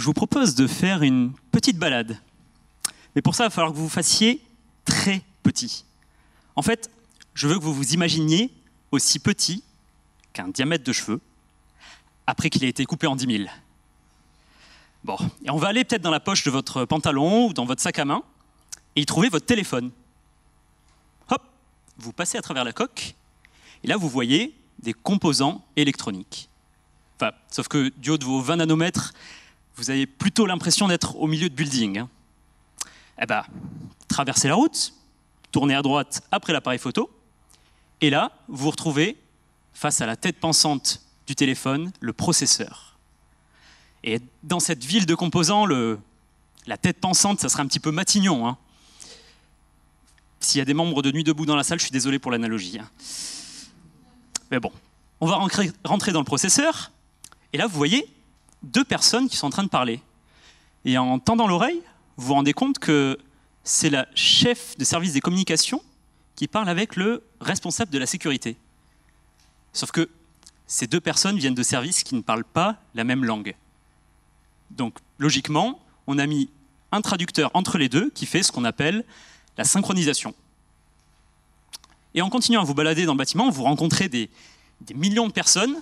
je vous propose de faire une petite balade. Mais pour ça, il va falloir que vous vous fassiez très petit. En fait, je veux que vous vous imaginiez aussi petit qu'un diamètre de cheveux, après qu'il ait été coupé en 10 000. Bon, et on va aller peut-être dans la poche de votre pantalon ou dans votre sac à main, et y trouver votre téléphone. Hop, vous passez à travers la coque, et là vous voyez des composants électroniques. Enfin, sauf que du haut de vos 20 nanomètres, vous avez plutôt l'impression d'être au milieu de building. Hein. Eh ben, traversez la route, tournez à droite après l'appareil photo, et là, vous vous retrouvez face à la tête pensante du téléphone, le processeur. Et dans cette ville de composants, la tête pensante, ça serait un petit peu Matignon. Hein. S'il y a des membres de Nuit debout dans la salle, je suis désolé pour l'analogie. Hein. Mais bon, on va rentrer dans le processeur, et là, vous voyez deux personnes qui sont en train de parler. Et en tendant l'oreille, vous vous rendez compte que c'est la chef de service des communications qui parle avec le responsable de la sécurité. Sauf que ces deux personnes viennent de services qui ne parlent pas la même langue. Donc, logiquement, on a mis un traducteur entre les deux qui fait ce qu'on appelle la synchronisation. Et en continuant à vous balader dans le bâtiment, vous rencontrez des millions de personnes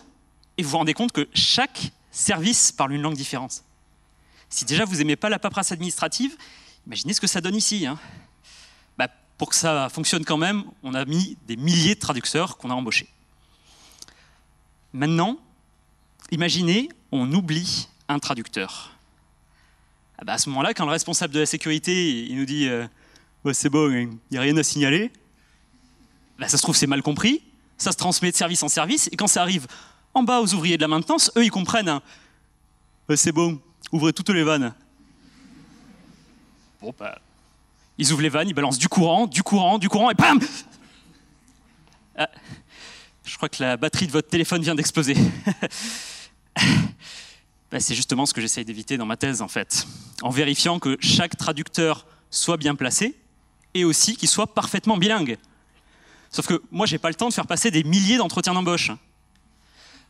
et vous vous rendez compte que chaque service parle une langue différente. Si déjà vous n'aimez pas la paperasse administrative, imaginez ce que ça donne ici. Hein. Pour que ça fonctionne quand même, on a mis des milliers de traducteurs qu'on a embauchés. Maintenant, imaginez, on oublie un traducteur. À ce moment-là, quand le responsable de la sécurité il nous dit c'est bon, il n'y a rien à signaler, ça se trouve c'est mal compris, ça se transmet de service en service, et quand ça arrive en bas aux ouvriers de la maintenance, eux ils comprennent c'est bon, ouvrez toutes les vannes. Bon, ils ouvrent les vannes, ils balancent du courant, et bam! Je crois que la batterie de votre téléphone vient d'exploser. C'est justement ce que j'essaye d'éviter dans ma thèse, en fait. En vérifiant que chaque traducteur soit bien placé, et aussi qu'il soit parfaitement bilingue. Sauf que moi, j'ai pas le temps de faire passer des milliers d'entretiens d'embauche.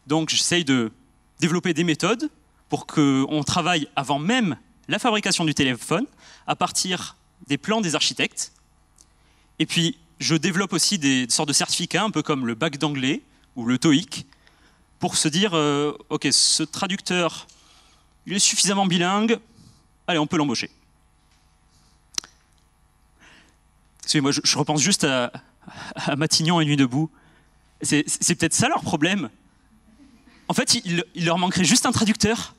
Donc, j'essaye de développer des méthodes pour qu'on travaille avant même la fabrication du téléphone, à partir des plans des architectes. Et puis, je développe aussi des sortes de certificats, un peu comme le bac d'anglais ou le TOEIC, pour se dire, ok, ce traducteur, il est suffisamment bilingue, allez, on peut l'embaucher. Excusez-moi, je repense juste à Matignon et Nuit debout. C'est peut-être ça leur problème. En fait, il leur manquerait juste un traducteur.